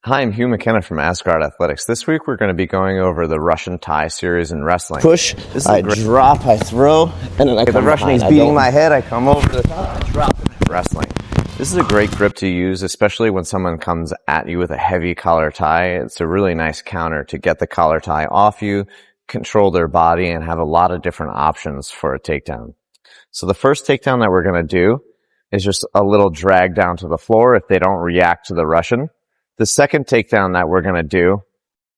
Hi, I'm Hugh McKenna from Asgard Athletics. This week we're going to be going over the Russian tie series in wrestling. Push, I drop, I throw, and then I come the Russian, behind. he's beating my head, I come over the top, I drop. Wrestling. This is a great grip to use, especially when someone comes at you with a heavy collar tie. It's a really nice counter to get the collar tie off you, control their body, and have a lot of different options for a takedown. So the first takedown that we're going to do is just a little drag down to the floor if they don't react to the Russian. The second takedown that we're going to do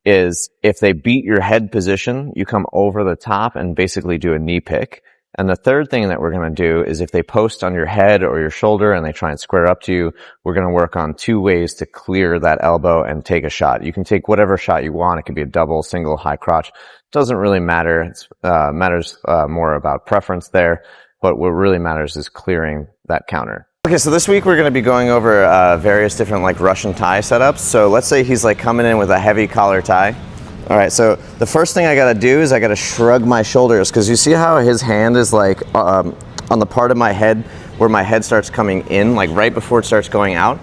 is if they beat your head position, you come over the top and basically do a knee pick. And the third thing that we're going to do is if they post on your head or your shoulder and they try and square up to you, we're going to work on 2 ways to clear that elbow and take a shot. You can take whatever shot you want. It could be a double, single, high crotch. Doesn't really matter. It matters more about preference there. But what really matters is clearing that counter. Okay, so this week we're going to be going over various different like Russian tie setups. So let's say he's like coming in with a heavy collar tie. All right, so the first thing I got to do is I got to shrug my shoulders, because you see how his hand is like on the part of my head where my head starts coming in, like right before it starts going out.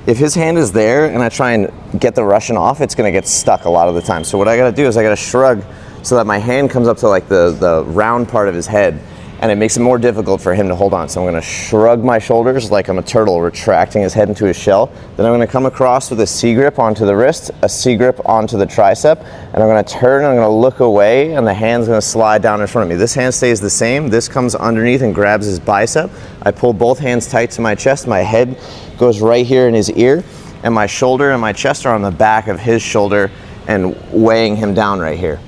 If his hand is there and I try and get the Russian off, it's going to get stuck a lot of the time. So what I got to do is I got to shrug so that my hand comes up to like the round part of his head, and it makes it more difficult for him to hold on. So I'm going to shrug my shoulders like I'm a turtle retracting his head into his shell. Then I'm going to come across with a C grip onto the wrist, a C grip onto the tricep, and I'm going to turn and I'm going to look away, and the hand's going to slide down in front of me. This hand stays the same. This comes underneath and grabs his bicep. I pull both hands tight to my chest. My head goes right here in his ear, and my shoulder and my chest are on the back of his shoulder and weighing him down right here.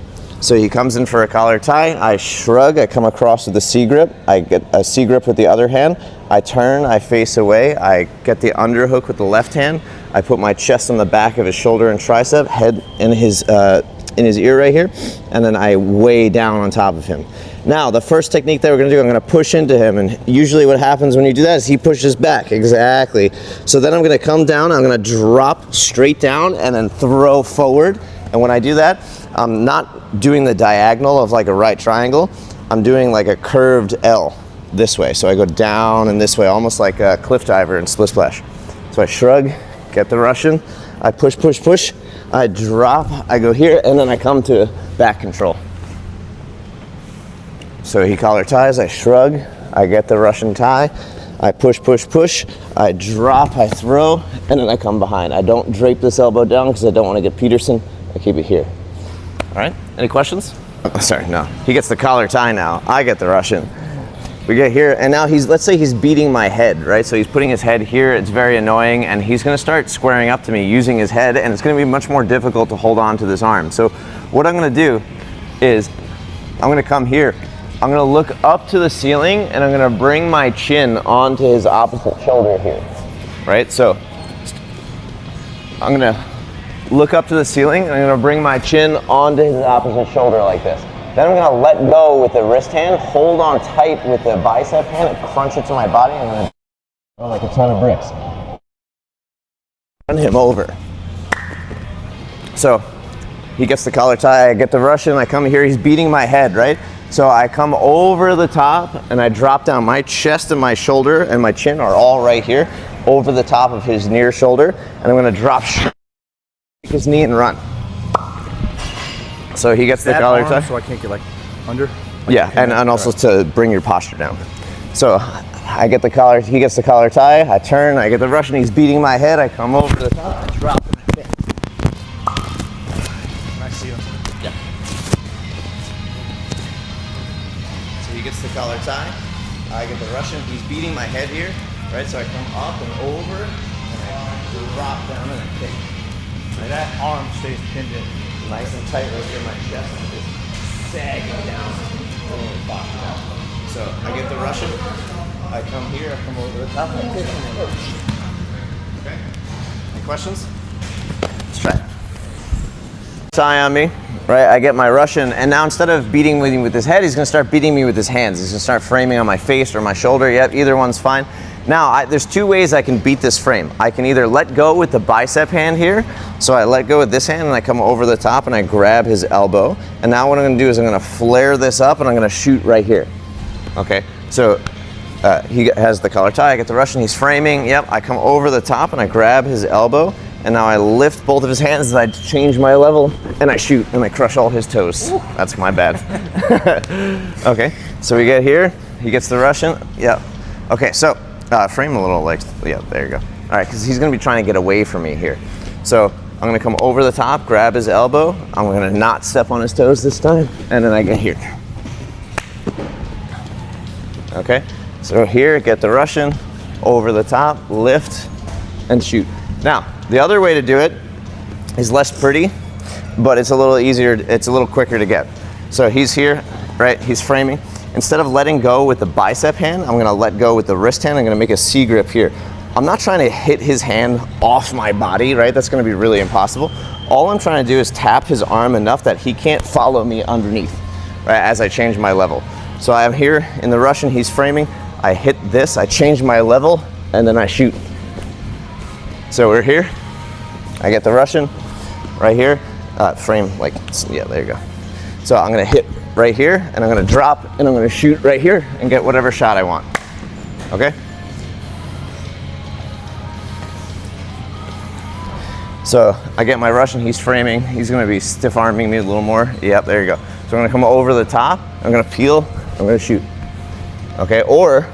So he comes in for a collar tie, I shrug, I come across with a C grip, I get a C grip with the other hand, I turn, I face away, I get the underhook with the left hand, I put my chest on the back of his shoulder and tricep, head in his ear right here, and then I weigh down on top of him. Now, the first technique that we're going to do, I'm going to push into him, and usually what happens when you do that is he pushes back. Exactly. So then I'm going to come down, I'm going to drop straight down, and then throw forward. And when I do that, I'm not doing the diagonal of like a right triangle. I'm doing like a curved L this way. So I go down and this way, almost like a cliff diver in Split Splash. So I shrug, get the Russian, I push, push, push, I drop, I go here, and then I come to back control. So he collar ties, I shrug, I get the Russian tie, I push, push, push, I drop, I throw, and then I come behind. I don't drape this elbow down because I don't want to get Peterson. I keep it here. All right, any questions? Oh, sorry, no. He gets the collar tie now. I get the Russian. We get here, and now let's say he's beating my head, right? So he's putting his head here. It's very annoying, and he's going to start squaring up to me using his head, and it's going to be much more difficult to hold on to this arm. So what I'm going to do is I'm going to come here. I'm going to look up to the ceiling, and I'm going to bring my chin onto his opposite shoulder here, right? So I'm going to look up to the ceiling, and I'm going to bring my chin onto his opposite shoulder like this. Then I'm going to let go with the wrist hand, hold on tight with the bicep hand, and crunch it to my body. I'm going to throw like a ton of bricks. Run him over. So he gets the collar tie, I get the Russian, I come here, he's beating my head, right? So I come over the top and I drop down. My chest and my shoulder and my chin are all right here over the top of his near shoulder, and I'm going to drop his knee and run. So he gets the collar tie. So I can't get like under? Yeah, and also to bring your posture down. So I get the collar, he gets the collar tie, I turn, I get the Russian, he's beating my head, I come over the top, I drop him. Can I see him? Yeah. So he gets the collar tie, I get the Russian, he's beating my head here, right? So I come up and over, and I drop down and I kick. Right. That arm stays pinned in. Nice and tight right here, my chest is sagging down. So I get the Russian, I come here, I come over the top, and I kick him. Okay? Any questions? Let's try it. Tie on me, right? I get my Russian, and now instead of beating me with his head, he's going to start beating me with his hands. He's going to start framing on my face or my shoulder. Yep, either one's fine. Now, there's 2 ways I can beat this frame. I can either let go with the bicep hand here. So I let go with this hand and I come over the top and I grab his elbow. And now what I'm going to do is I'm going to flare this up and I'm going to shoot right here. Okay, so he has the collar tie, I get the Russian, he's framing. Yep, I come over the top and I grab his elbow and now I lift both of his hands as I change my level, and I shoot, and I crush all his toes. That's my bad. Okay, so we get here, he gets the Russian, yep. Okay, so frame a little like, yeah, there you go. All right, because he's gonna be trying to get away from me here. So I'm gonna come over the top, grab his elbow, I'm gonna not step on his toes this time, and then I get here. Okay, so here, get the Russian, over the top, lift, and shoot. Now, the other way to do it is less pretty, but it's a little easier, it's a little quicker to get. So he's here, right, he's framing. Instead of letting go with the bicep hand, I'm gonna let go with the wrist hand. I'm gonna make a C grip here. I'm not trying to hit his hand off my body, right? That's gonna be really impossible. All I'm trying to do is tap his arm enough that he can't follow me underneath, right, as I change my level. So I'm here in the Russian, he's framing. I hit this, I change my level, and then I shoot. So we're here, I get the Russian right here, frame like, yeah, there you go. So I'm gonna hit right here, and I'm gonna drop, and I'm gonna shoot right here, and get whatever shot I want, okay? So I get my Russian, he's framing, he's gonna be stiff arming me a little more. Yep, there you go. So I'm gonna come over the top, I'm gonna peel, I'm gonna shoot. Okay, or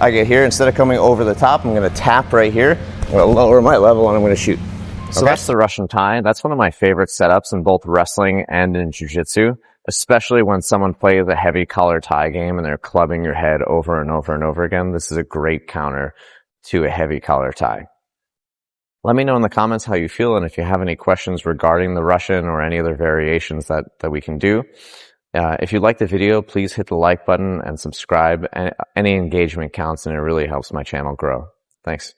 I get here, instead of coming over the top, I'm gonna tap right here, I'm gonna lower my level, and I'm gonna shoot. So that's the Russian tie. That's one of my favorite setups in both wrestling and in jiu-jitsu, especially when someone plays a heavy collar tie game and they're clubbing your head over and over and over again. This is a great counter to a heavy collar tie. Let me know in the comments how you feel, and if you have any questions regarding the Russian or any other variations that we can do. If you like the video, please hit the like button and subscribe. Any engagement counts, and it really helps my channel grow. Thanks.